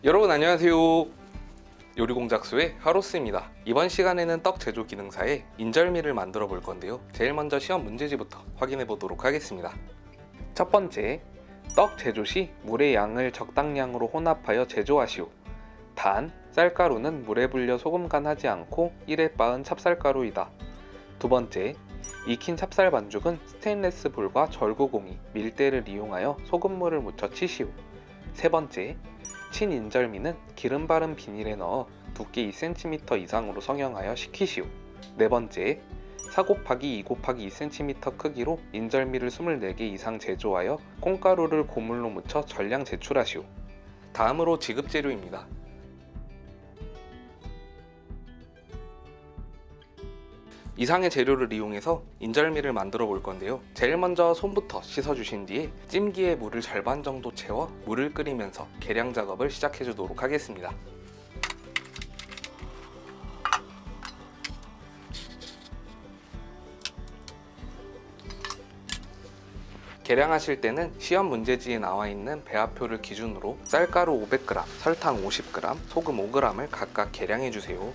여러분 안녕하세요. 요리공작소의 하로스입니다. 이번 시간에는 떡 제조 기능사에 인절미를 만들어 볼 건데요. 제일 먼저 시험 문제지부터 확인해 보도록 하겠습니다. 첫 번째, 떡 제조 시 물의 양을 적당량으로 혼합하여 제조하시오. 단, 쌀가루는 물에 불려 소금간 하지 않고 1에 빻은 찹쌀가루이다. 두 번째, 익힌 찹쌀 반죽은 스테인레스 볼과 절구공이, 밀대를 이용하여 소금물을 묻혀 치시오. 세 번째, 친 인절미는 기름 바른 비닐에 넣어 두께 2cm 이상으로 성형하여 식히시오. 네 번째, 4 곱하기 2 곱하기 2cm 크기로 인절미를 24개 이상 제조하여 콩가루를 고물로 묻혀 전량 제출하시오. 다음으로 지급 재료입니다. 이상의 재료를 이용해서 인절미를 만들어 볼 건데요. 제일 먼저 손부터 씻어 주신 뒤에 찜기에 물을 절반 정도 채워 물을 끓이면서 계량 작업을 시작해 주도록 하겠습니다. 계량하실 때는 시험 문제지에 나와 있는 배합표를 기준으로 쌀가루 500g, 설탕 50g, 소금 5g을 각각 계량해 주세요.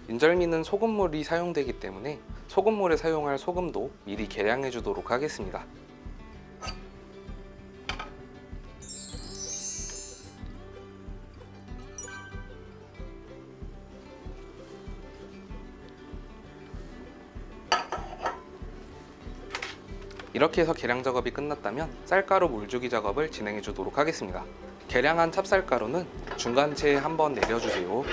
인절미는 소금물이 사용되기 때문에 소금물에 사용할 소금도 미리 계량해 주도록 하겠습니다. 이렇게 해서 계량 작업이 끝났다면 쌀가루 물주기 작업을 진행해 주도록 하겠습니다. 계량한 찹쌀가루는 중간체에 한번 내려주세요.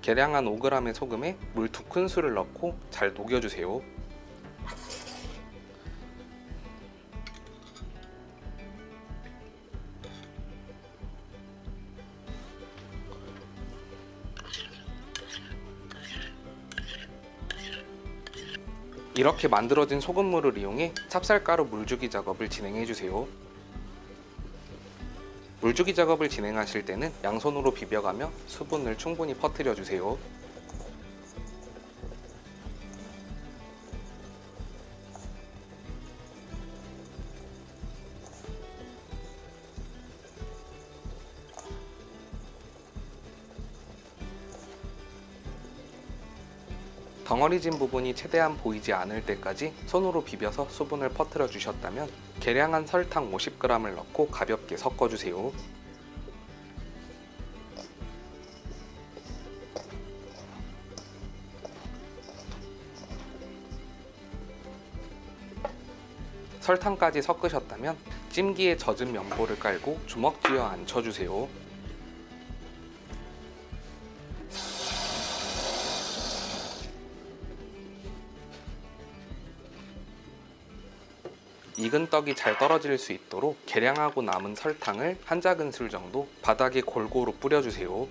계량한 5g의 소금에 물 2큰술을 넣고 잘 녹여주세요. 이렇게 만들어진 소금물을 이용해 찹쌀가루 물주기 작업을 진행해주세요. 물주기 작업을 진행하실 때는 양손으로 비벼가며 수분을 충분히 퍼뜨려 주세요. 덩어리진 부분이 최대한 보이지 않을 때까지 손으로 비벼서 수분을 퍼뜨려 주셨다면 계량한 설탕 50g을 넣고 가볍게 섞어주세요. 설탕까지 섞으셨다면 찜기에 젖은 면보를 깔고 주먹 쥐어 앉혀주세요. 익은 떡이 잘 떨어질 수 있도록 계량하고 남은 설탕을 한 작은술 정도 바닥에 골고루 뿌려주세요.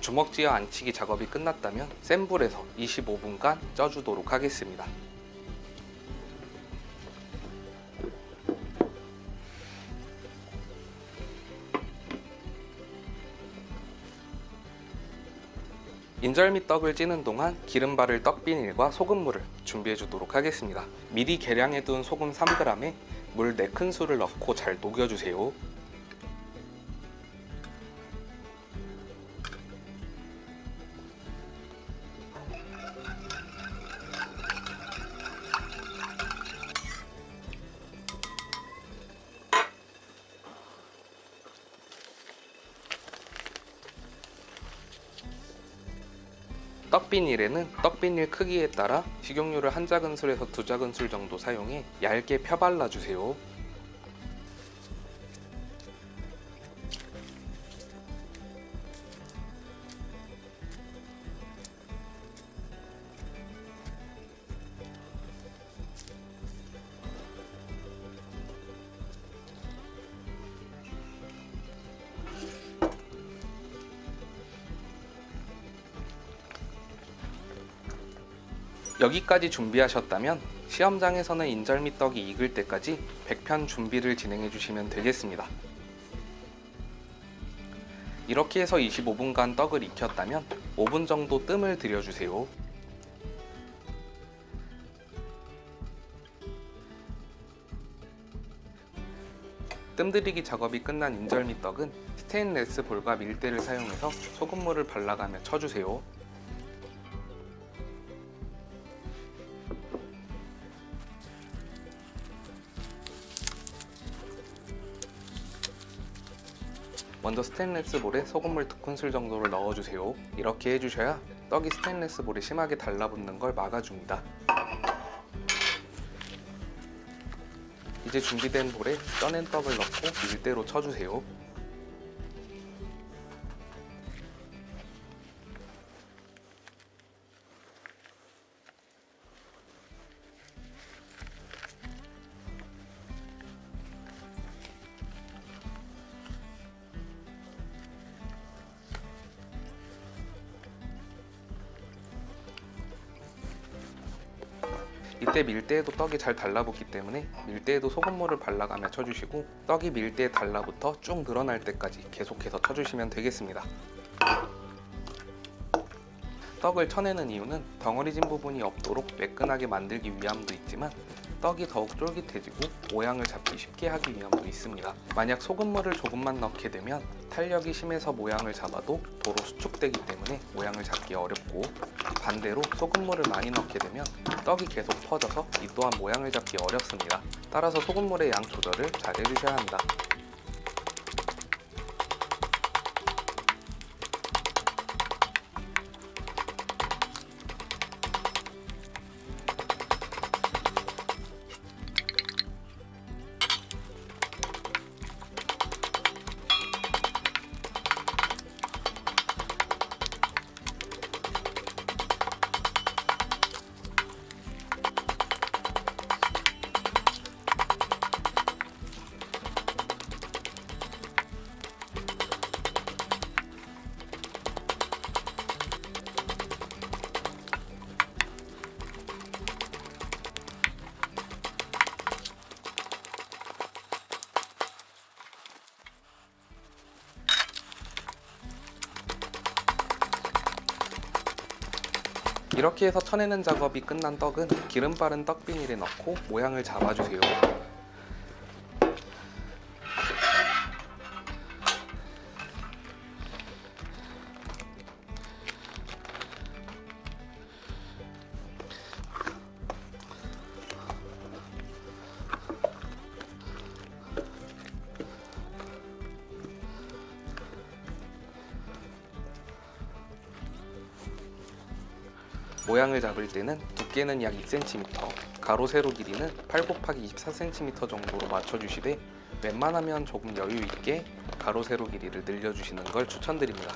주먹쥐어 안치기 작업이 끝났다면 센 불에서 25분간 쪄주도록 하겠습니다. 인절미 떡을 찌는 동안 기름 바를 떡비닐과 소금물을 준비해 주도록 하겠습니다. 미리 계량해 둔 소금 3g에 물 4큰술을 넣고 잘 녹여주세요. 떡비닐에는 떡비닐 크기에 따라 식용유를 1작은술에서 2작은술 정도 사용해 얇게 펴발라주세요. 여기까지 준비하셨다면 시험장에서는 인절미 떡이 익을 때까지 100편 준비를 진행해 주시면 되겠습니다. 이렇게 해서 25분간 떡을 익혔다면 5분 정도 뜸을 들여주세요. 뜸 들이기 작업이 끝난 인절미 떡은 스테인레스 볼과 밀대를 사용해서 소금물을 발라가며 쳐주세요. 먼저 스테인레스 볼에 소금물 2큰술 정도를 넣어주세요. 이렇게 해주셔야 떡이 스테인레스 볼에 심하게 달라붙는 걸 막아줍니다. 이제 준비된 볼에 쪄낸 떡을 넣고 밀대로 쳐주세요. 이때 밀대에도 떡이 잘 달라붙기 때문에 밀대에도 소금물을 발라가며 쳐주시고 떡이 밀대에 달라붙어 쭉 늘어날 때까지 계속해서 쳐주시면 되겠습니다. 떡을 쳐내는 이유는 덩어리진 부분이 없도록 매끈하게 만들기 위함도 있지만 떡이 더욱 쫄깃해지고 모양을 잡기 쉽게 하기 위함도 있습니다. 만약 소금물을 조금만 넣게 되면 탄력이 심해서 모양을 잡아도 도로 수축되기 때문에 모양을 잡기 어렵고, 반대로 소금물을 많이 넣게 되면 떡이 계속 퍼져서 이 또한 모양을 잡기 어렵습니다. 따라서 소금물의 양 조절을 잘 해주셔야 합니다. 이렇게 해서 쳐내는 작업이 끝난 떡은 기름 바른 떡 비닐에 넣고 모양을 잡아주세요. 모양을 잡을 때는 두께는 약 2cm, 가로 세로 길이는 8×24cm 정도로 맞춰주시되 웬만하면 조금 여유 있게 가로 세로 길이를 늘려주시는 걸 추천드립니다.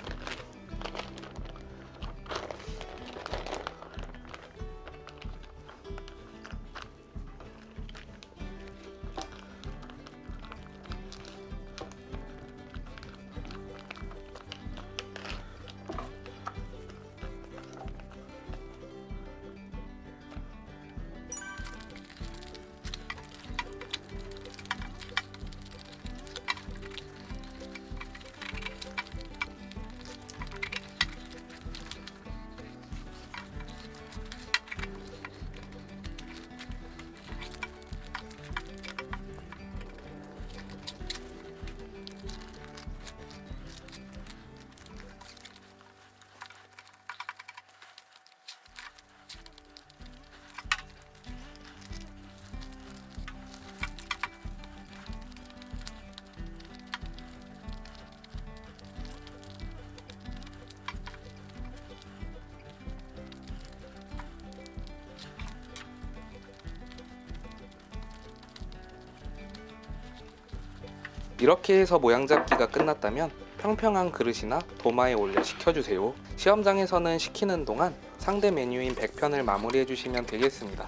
이렇게 해서 모양 잡기가 끝났다면 평평한 그릇이나 도마에 올려 식혀주세요. 시험장에서는 식히는 동안 상대 메뉴인 백편을 마무리해 주시면 되겠습니다.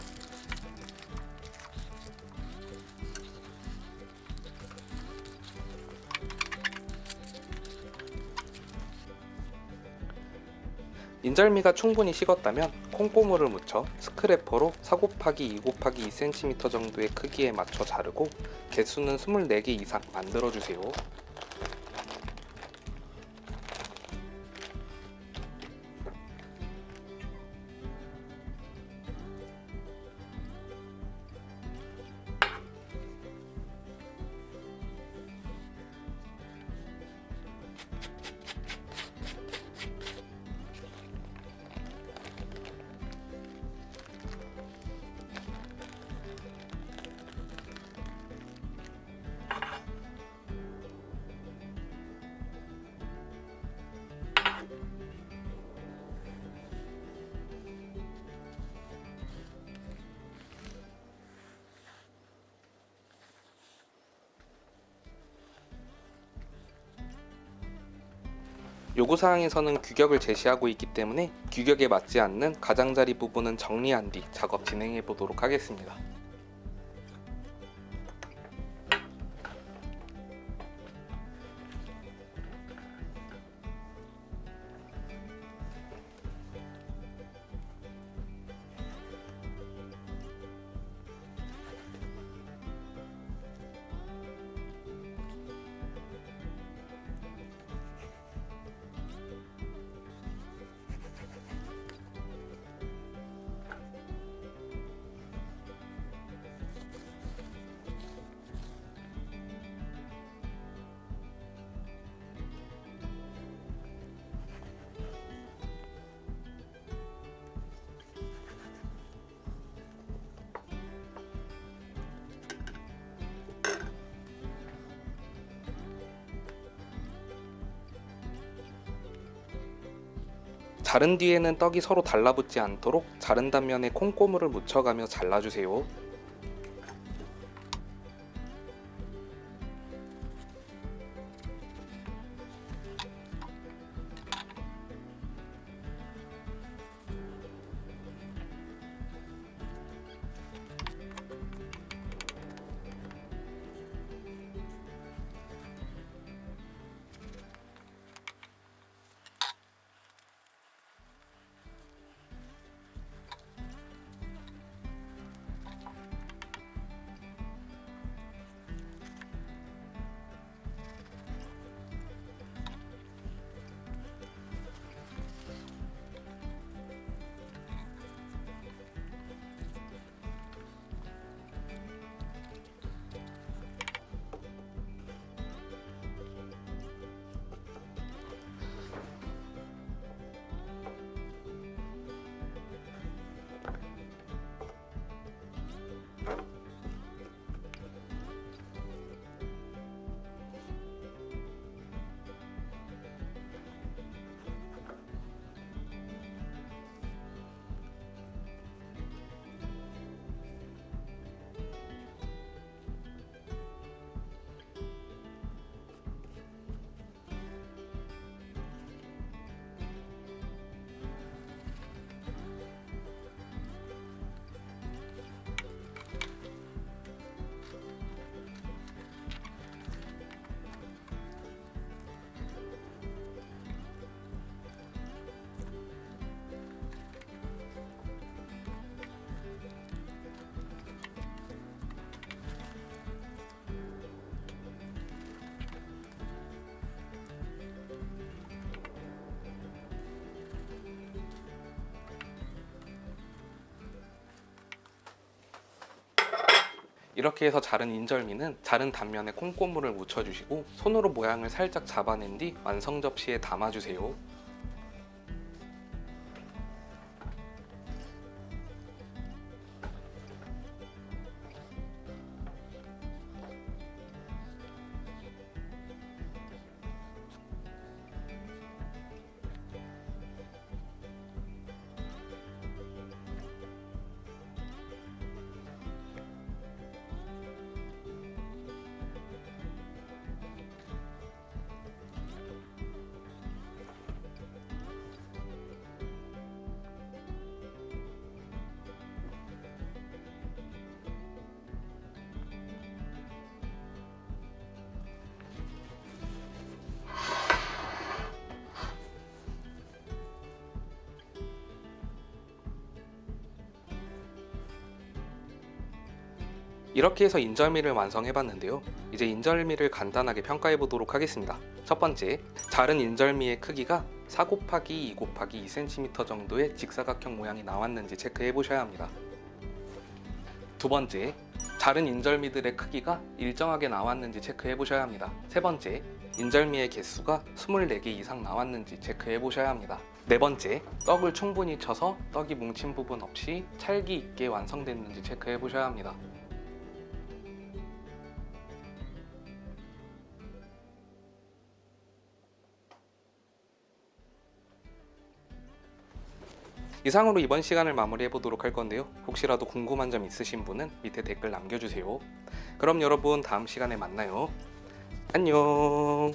인절미가 충분히 식었다면 콩고물을 묻혀 스크래퍼로 4 곱하기 2 곱하기 2cm 정도의 크기에 맞춰 자르고 개수는 24개 이상 만들어주세요. 요구사항에서는 규격을 제시하고 있기 때문에 규격에 맞지 않는 가장자리 부분은 정리한 뒤 작업 진행해 보도록 하겠습니다. 자른 뒤에는 떡이 서로 달라붙지 않도록 자른 단면에 콩고물을 묻혀가며 잘라주세요. 이렇게 해서 자른 인절미는 자른 단면에 콩고물을 묻혀주시고 손으로 모양을 살짝 잡아낸 뒤 완성 접시에 담아주세요. 이렇게 해서 인절미를 완성해봤는데요. 이제 인절미를 간단하게 평가해보도록 하겠습니다. 첫 번째, 자른 인절미의 크기가 4 곱하기 2 곱하기 2cm 정도의 직사각형 모양이 나왔는지 체크해보셔야 합니다. 두 번째, 자른 인절미들의 크기가 일정하게 나왔는지 체크해보셔야 합니다. 세 번째, 인절미의 개수가 24개 이상 나왔는지 체크해보셔야 합니다. 네 번째, 떡을 충분히 쳐서 떡이 뭉친 부분 없이 찰기 있게 완성됐는지 체크해보셔야 합니다. 이상으로 이번 시간을 마무리해보도록 할 건데요. 혹시라도 궁금한 점 있으신 분은 밑에 댓글 남겨주세요. 그럼 여러분 다음 시간에 만나요. 안녕.